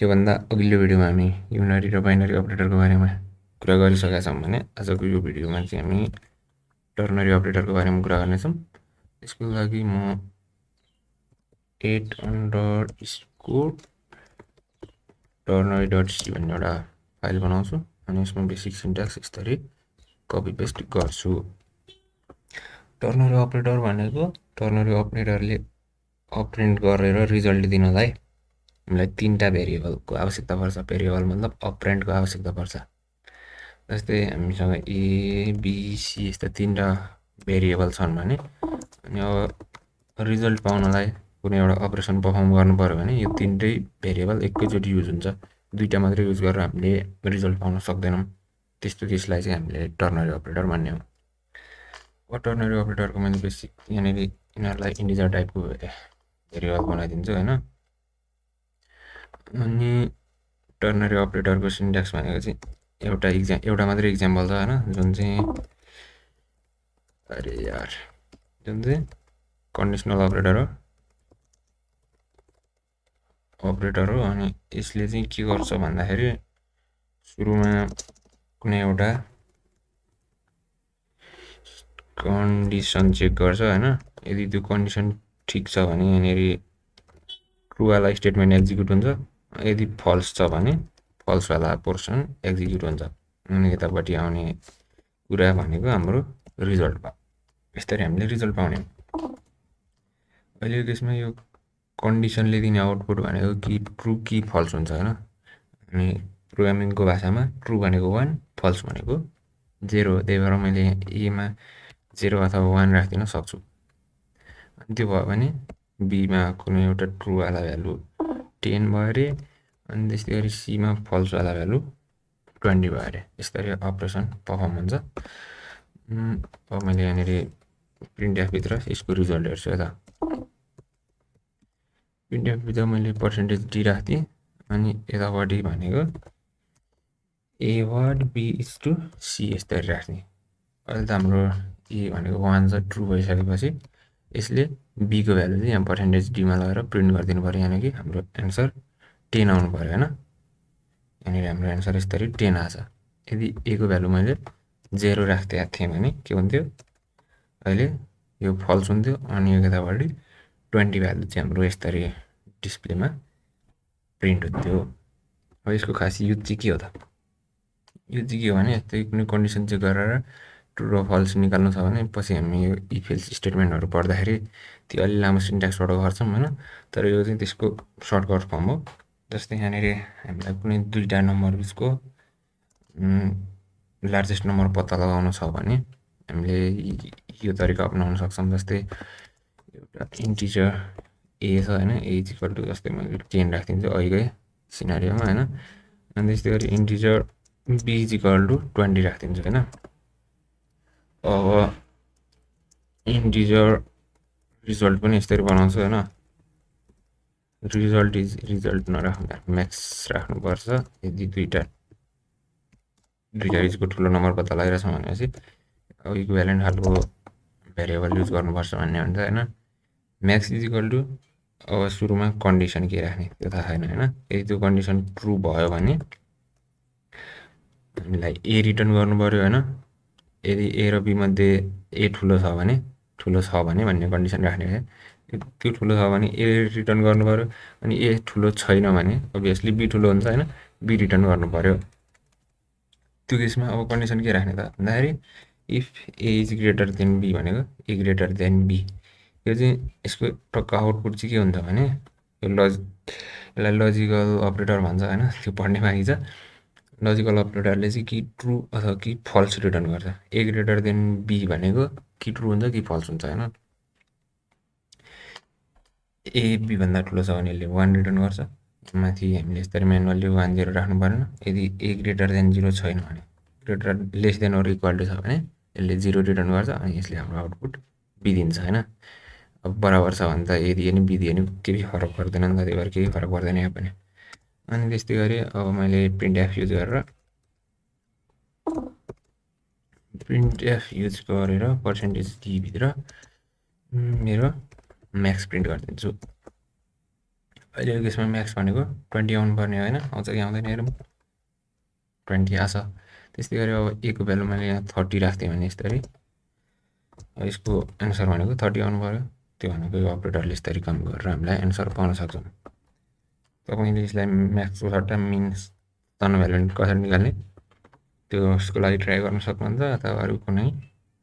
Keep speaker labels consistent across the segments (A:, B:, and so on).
A: योभन्दा अघिल्लो भिडियोमा हामी युनरी र बाइनरी अपरेटरको बारेमा कुरा गरिसकेका छौँ भने आजको यो भिडियोमा चाहिँ हामी टर्नरी अपरेटरको बारेमा कुरा गर्नेछौँ। यसको लागि म 8_score ternary.c भन्ने एउटा फाइल बनाउँछु अनि यसमा बेसिक सिन्ट्याक्स यसरी कपी पेस्ट गर्छु। टर्नरी अपरेटर भनेको टर्नरी अपरेटरले अपरेन्ड गरेर रिजल्ट दिनलाई हामीलाई तीनटा भेरिएबलको आवश्यकता पर्छ। भेरिएबल मतलब अपरेन्डको आवश्यकता पर्छ। जस्तै हामीसँग ए बी सी यस्ता तीनटा भेरिएबल छन् भने अनि अब रिजल्ट पाउनलाई कुनै एउटा अपरेसन पर्फर्म गर्नु पर्यो भने यो तीनटै भेरिएबल एकैचोटि युज हुन्छ। दुईटा मात्रै युज गरेर हामीले रिजल्ट पाउन सक्दैनौँ। त्यस्तो केसलाई चाहिँ हामीले टर्नरी अपरेटर भन्ने हो। अब टर्नरी अपरेटरको मैले बेसिक यहाँनिर यिनीहरूलाई इन्टिजर टाइपको भेरिएबल बनाइदिन्छु होइन। अनि टर्नरी अपरेटरको सिन्ट्याक्स भनेको चाहिँ एउटा मात्रै इक्जाम्पल छ होइन, जुन चाहिँ कन्डिसनल अपरेटर हो। अनि यसले चाहिँ के गर्छ भन्दाखेरि सुरुमा कुनै एउटा कन्डिसन चेक गर्छ होइन। यदि त्यो कन्डिसन ठिक छ भने यहाँनिर ट्रुवाला स्टेटमेन्ट एक्जिक्युट हुन्छ। यदि फल्स छ भने फल्सवाला पोर्सन एक्जिक्युट हुन्छ। अनि यतापट्टि आउने कुरा भनेको हाम्रो रिजल्ट भयो। यसरी हामीले रिजल्ट पाउने। अहिले केसमा यो कन्डिसनले दिने आउटपुट भनेको कि ट्रु कि फल्स हुन्छ होइन। अनि प्रोग्रामिङको भाषामा ट्रु भनेको 1, फल्स भनेको 0 हो। त्यही भएर मैले एमा 0 अथवा 1 राखिदिन सक्छु। अनि त्यो भयो भने बीमा कुनै एउटा ट्रुवाला भ्यालु 10 भयो अरे, अनि त्यस्तै गरी सीमा फल्सवाला भ्यालु 20 भयो अरे। यसरी अपरेसन पर्फर्म हुन्छ। अब मैले यहाँनिर प्रिन्ट एफभित्र यसको रिजल्ट हेर्छु यता। प्रिन्ट एफभित्र मैले %d राख्थेँ। अनि यतापट्टि भनेको A what B is to C यसरी राख्ने। अहिले त हाम्रो ए भनेको 1 छ, ट्रु भइसकेपछि यसले बीको भ्यालु चाहिँ यहाँ %d मा लगाएर प्रिन्ट गरिदिनु पऱ्यो। यानि कि हाम्रो एन्सर 10 आउनु पऱ्यो होइन। यहाँनिर हाम्रो एन्सर यसरी 10 आछ। यदि ए को भ्यालु मैले 0 राखिदिएको थिएँ भने के हुन्थ्यो, अहिले यो फल्स हुन्थ्यो। अनि यतापट्टि 20 भ्यालु चाहिँ हाम्रो यसरी डिस्प्लेमा प्रिन्ट हुन्थ्यो। अब यसको खास युज चाहिँ के हो त? युज चाहिँ के हो भने यस्तै कुनै कन्डिसन चेक गरेर ट्रु र फल्स निकाल्नु छ भने पछि हामी यो इफ एल्स स्टेटमेन्टहरू पढ्दाखेरि त्यो अलि लामो सिन्ट्याक्सबाट गर्छौँ होइन। तर यो चाहिँ त्यसको सर्टकट फर्म हो। जस्तै यहाँनिर हामीलाई कुनै दुईटा नम्बर बिचको लार्जेस्ट नम्बर पत्ता लगाउनु छ भने हामीले यो तरिका अपनाउन सक्छौँ। जस्तै एउटा इन्टिजर ए छ होइन, ए इज इक्वल टु जस्तै मैले 10 राखिदिन्छु अहिलेकै सिनारियोमा होइन। अनि त्यस्तै गरी integer B is equal to 20 राखिदिन्छु होइन। अब इन्टिजर रिजल्ट पनि यसरी बनाउँछु होइन। रिजल्ट इज रिजल्ट नराख्नु, म्याक्स राख्नुपर्छ। यदि दुईटा बिचको ठुलो नम्बर पत्ता लगाइरहेछ भनेपछि अब इक्विभ्यालेन्ट खालको भेरिएबल युज गर्नुपर्छ भन्ने हुन्छ होइन। म्याक्स इज इक्वल टु अब सुरुमा कन्डिसन के राख्ने त्यो थाहा छैन होइन। यदि त्यो कन्डिसन ट्रु भयो भने हामीलाई ए रिटर्न गर्नु पऱ्यो होइन। यदि ए र बी मध्ये ए ठुलो छ भने भन्ने कन्डिसन राख्ने है। त्यो ठुलो छ भने ए रिटर्न गर्नु पऱ्यो। अनि ए ठुलो छैन भने अभियसली बी ठुलो हुन्छ होइन, बी रिटर्न गर्नु पऱ्यो। त्यो केसमा अब कन्डिसन के राख्ने त भन्दाखेरि if A is greater than B भनेको ए ग्रेटर देन बी। यो चाहिँ यसको टक्क आउटपुट चाहिँ के हुन्छ भने यो यसलाई लजिकल अपरेटर भन्छ होइन। त्यो पढ्ने बाँकी छ। लजिकल अपरेटरले चाहिँ कि ट्रु अथवा कि फल्स रिटर्न गर्छ। ए ग्रेटर देन बी भनेको कि ट्रु हुन्छ कि फल्स हुन्छ होइन। ए बीभन्दा ठुलो छ भने यसले 1 रिटर्न गर्छ। माथि हामीले यसरी म्यानुअली 1 0 राख्नु परेन। यदि ए ग्रेटर देन 0 छैन भने, greater less than or equal to छ भने यसले 0 रिटर्न गर्छ। अनि यसले हाम्रो आउटपुट बी दिन्छ होइन। अब बराबर छ भने त ए दिए नि बी दिए नि केही फरक पर्दैन नि त, त्यही भएर केही फरक पर्दैन यहाँ पनि। अनि त्यस्तै गरी अब मैले प्रिन्ट एफ युज गरेर %d भित्र मेरो म्याक्स प्रिन्ट गरिदिन्छु। अहिलेको केसमा म्याक्स भनेको 20 आउनुपर्ने होइन, आउँछ कि आउँदैन हेरौँ। 20 आछ। त्यस्तै गरी अब a को भ्यालु मैले यहाँ 30 राख्थेँ भने यसरी यसको एन्सर भनेको 30 आउनु पऱ्यो। त्यो भनेको यो अपरेटरले यसरी काम गरेर हामीलाई एन्सर पाउन सक्छौँ। तपाईँले यसलाई म्याक्सको सट्टा मिन्स तन भ्यालु कसरी निकाल्ने त्यसको लागि ट्राई गर्न सक्नुहुन्छ, अथवा अरू कुनै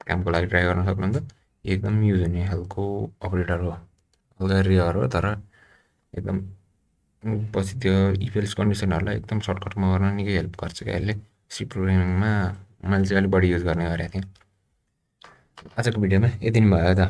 A: कामको लागि ट्राई गर्न सक्नुहुन्छ। एकदम युज हुने खालको अपरेटर हो, हल्का रेयर हो, तर एकदम पछि त्यो इफ-एल्स कन्डिसनहरूलाई एकदम सर्टकटमा गर्न निकै हेल्प गर्छ क्या यसले। सी प्रोग्रामिङमा मैले चाहिँ अलिक बढी युज गर्ने गरेको थिएँ। आजको भिडियोमा यति नै भयो त।